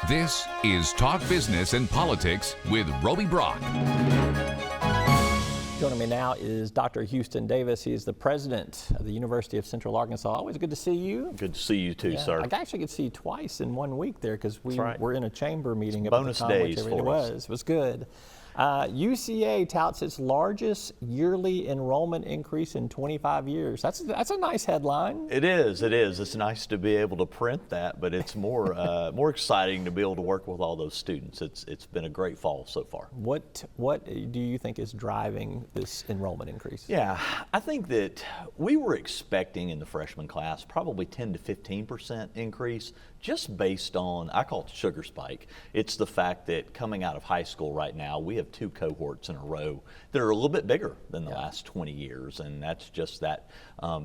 This is Talk Business and Politics with Roby Brock. Joining me now is Dr. Houston Davis. He is the president of the University of Central Arkansas. Always good to see you. Good to see you too, sir. I actually could see you twice in 1 week there because we right. were in a chamber meeting. It's bonus days for us. It was good. UCA touts its largest yearly enrollment increase in 25 years. That's a nice headline. It is. It's nice to be able to print that, but it's more more exciting to be able to work with all those students. It's been a great fall so far. What do you think is driving this enrollment increase? Yeah, I think that we were expecting in the freshman class probably 10 to 15% increase, just based on, I call it the sugar spike. It's the fact that coming out of high school right now, we have 2 cohorts in a row that are a little bit bigger than the last 20 years, and that's just that,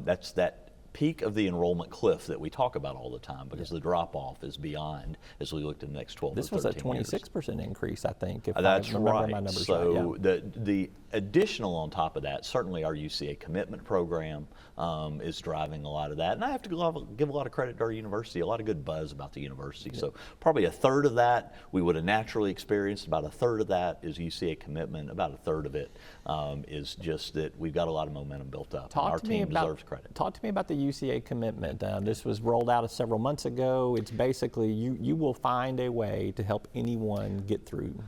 that's that peak of the enrollment cliff that we talk about all the time, because the drop-off is beyond as we look to the next 12 to 13 years. This was a 26% increase, I think, if That's I remember right. my numbers so right. the additional on top of that, certainly our UCA commitment program is driving a lot of that. And I have to give a lot of credit to our university, a lot of good buzz about the university. So probably a third of that we would have naturally experienced. About a third of that is UCA commitment. About a third of it is just that we've got a lot of momentum built up. And our team deserves credit. Talk to me about the UCA commitment. This was rolled out several months ago. It's basically you will find a way to help anyone get through.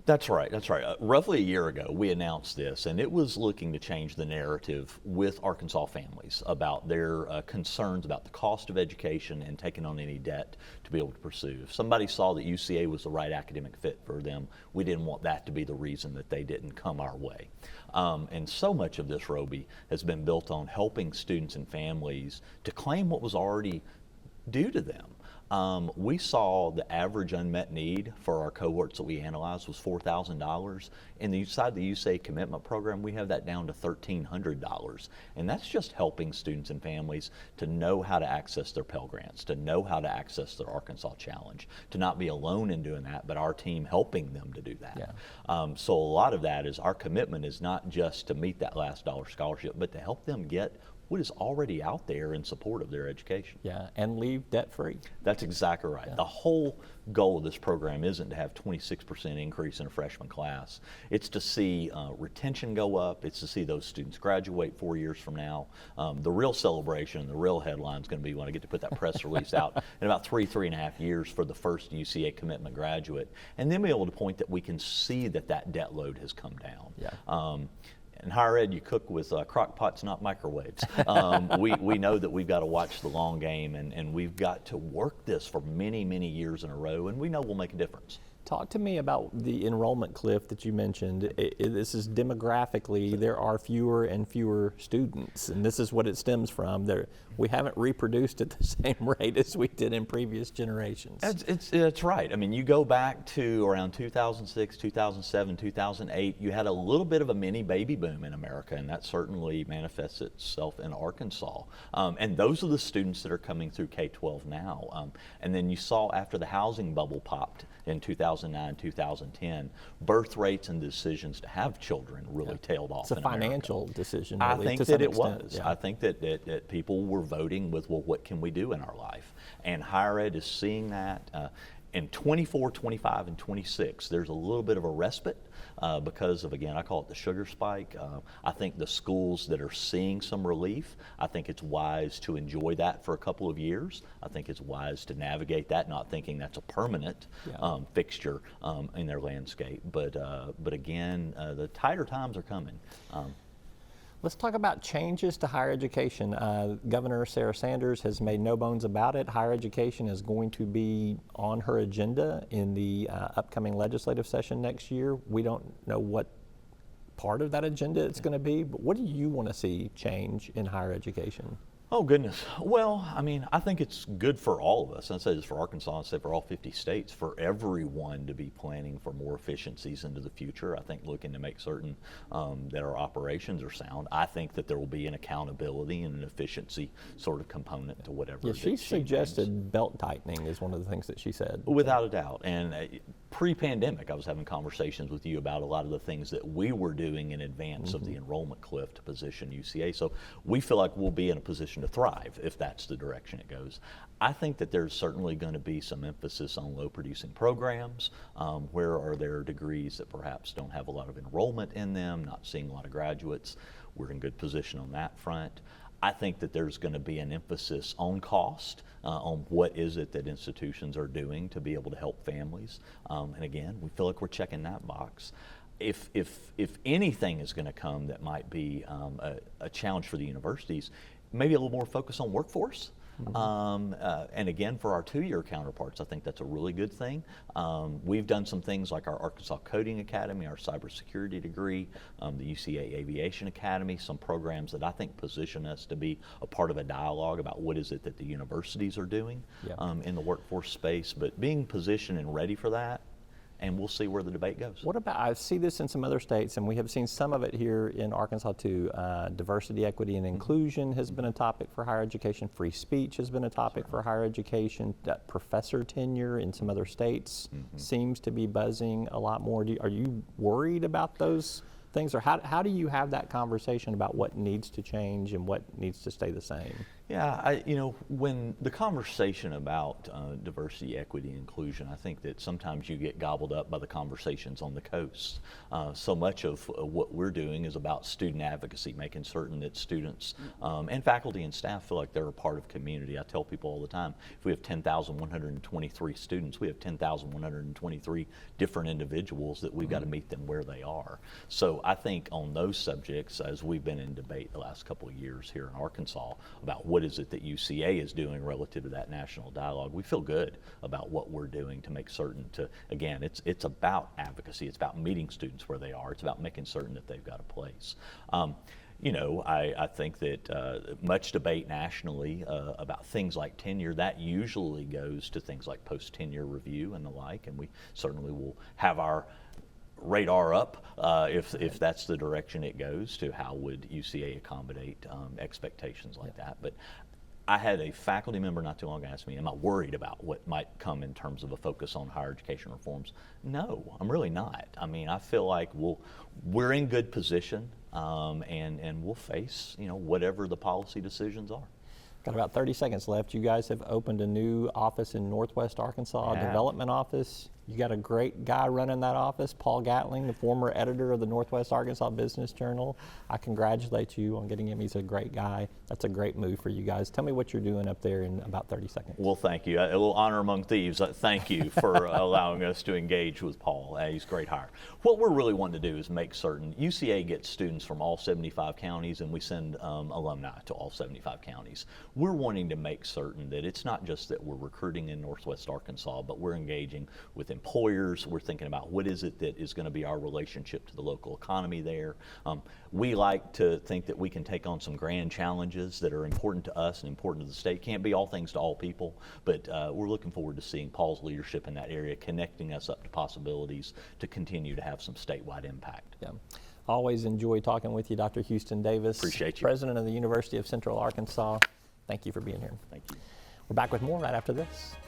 That's right. Roughly a year ago, we announced this, and it was looking to change the narrative with Arkansas families about their concerns about the cost of education and taking on any debt to be able to pursue. If somebody saw that UCA was the right academic fit for them, we didn't want that to be the reason that they didn't come our way. And so much of this, Roby, has been built on helping students and families to claim what was already due to them. We saw the average unmet need for our cohorts that we analyzed was $4,000. Inside the UCA commitment program, we have that down to $1,300. And that's just helping students and families to know how to access their Pell Grants, to know how to access their Arkansas Challenge, to not be alone in doing that, but our team helping them to do that. So a lot of that is our commitment is not just to meet that last dollar scholarship, but to help them get what is already out there in support of their education. Yeah, and leave debt-free. That's exactly right. Yeah. The whole goal of this program isn't to have 26% increase in a freshman class. It's to see retention go up. It's to see those students graduate 4 years from now. The real celebration, the real headline is going to be when I get to put that press release out in about 3.5 years for the first UCA commitment graduate, and then be able to point that we can see that that debt load has come down. Yeah. In higher ed, you cook with crock pots, not microwaves. We know that we've got to watch the long game, and we've got to work this for many, many years in a row, and we know we'll make a difference. Talk to me about the enrollment cliff that you mentioned. This is demographically, there are fewer and fewer students, and this is what it stems from. We haven't reproduced at the same rate as we did in previous generations. That's right. I mean, you go back to around 2006, 2007, 2008, you had a little bit of a mini baby boom in America, and that certainly manifests itself in Arkansas. And those are the students that are coming through K-12 now. And then you saw after the housing bubble popped in 2009, 2010, birth rates and decisions to have children really tailed off. It's a financial decision. I really, think to that it extent. was. I think that people were voting with, well, what can we do in our life? And higher ed is seeing that. In 24, 25, and 26, there's a little bit of a respite because of, again, I call it the sugar spike. I think the schools that are seeing some relief, I think it's wise to enjoy that for a couple of years. I think it's wise to navigate that, not thinking that's a permanent fixture in their landscape. But again, the tighter times are coming. Let's talk about changes to higher education. Governor Sarah Sanders has made no bones about it. Higher education is going to be on her agenda in the upcoming legislative session next year. We don't know what part of that agenda it's going to be, but what do you want to see change in higher education? Oh, goodness. Well, I mean, I think it's good for all of us. I say this for Arkansas, I say for all 50 states, for everyone to be planning for more efficiencies into the future. I think looking to make certain that our operations are sound. I think that there will be an accountability and an efficiency sort of component to whatever. Yeah, she suggested belt tightening is one of the things that she said. Without a doubt. And pre-pandemic, I was having conversations with you about a lot of the things that we were doing in advance of the enrollment cliff to position UCA. So we feel like we'll be in a position to thrive if that's the direction it goes. I think that there's certainly going to be some emphasis on low-producing programs. Where are there degrees that perhaps don't have a lot of enrollment in them, not seeing a lot of graduates? We're in good position on that front. I think that there's going to be an emphasis on cost, on what is it that institutions are doing to be able to help families. And again, we feel like we're checking that box. If anything is going to come that might be a challenge for the universities, maybe a little more focus on workforce. And again, for our two-year counterparts, I think that's a really good thing. We've done some things like our Arkansas Coding Academy, our cybersecurity degree, the UCA Aviation Academy, some programs that I think position us to be a part of a dialogue about what is it that the universities are doing in the workforce space, but being positioned and ready for that. And we'll see where the debate goes. What about, I see this in some other states, and we have seen some of it here in Arkansas too. Diversity, equity, and inclusion has been a topic for higher education. Free speech has been a topic for higher education. Professor tenure in some other states seems to be buzzing a lot more. Are you worried about those things, or how do you have that conversation about what needs to change and what needs to stay the same? Yeah, when the conversation about diversity, equity, and inclusion, I think that sometimes you get gobbled up by the conversations on the coast. So much of what we're doing is about student advocacy, making certain that students and faculty and staff feel like they're a part of community. I tell people all the time, if we have 10,123 students, we have 10,123 different individuals that we've got to meet them where they are. So I think on those subjects, as we've been in debate the last couple of years here in Arkansas about what is it that UCA is doing relative to that national dialogue, we feel good about what we're doing to make certain to, again, it's about advocacy, it's about meeting students where they are, it's about making certain that they've got a place. I think that much debate nationally about things like tenure, that usually goes to things like post-tenure review and the like, and we certainly will have our radar up if that's the direction it goes to. How would UCA accommodate expectations like that? But I had a faculty member not too long ago ask me, am I worried about what might come in terms of a focus on higher education reforms? No, I'm really not. I mean, I feel like we're in good position and we'll face whatever the policy decisions are. Got about 30 seconds left. You guys have opened a new office in Northwest Arkansas, a development office. You got a great guy running that office, Paul Gatling, the former editor of the Northwest Arkansas Business Journal. I congratulate you on getting him. He's a great guy. That's a great move for you guys. Tell me what you're doing up there in about 30 seconds. Well, thank you. A little honor among thieves. Thank you for allowing us to engage with Paul. He's a great hire. What we're really wanting to do is make certain UCA gets students from all 75 counties, and we send alumni to all 75 counties. We're wanting to make certain that it's not just that we're recruiting in Northwest Arkansas, but we're engaging with employers. We're thinking about what is it that is going to be our relationship to the local economy there. We like to think that we can take on some grand challenges that are important to us and important to the state. Can't be all things to all people, but we're looking forward to seeing Paul's leadership in that area, connecting us up to possibilities to continue to have some statewide impact. Yeah. Always enjoy talking with you, Dr. Houston Davis. Appreciate you. President of the University of Central Arkansas. Thank you for being here. Thank you. We're back with more right after this.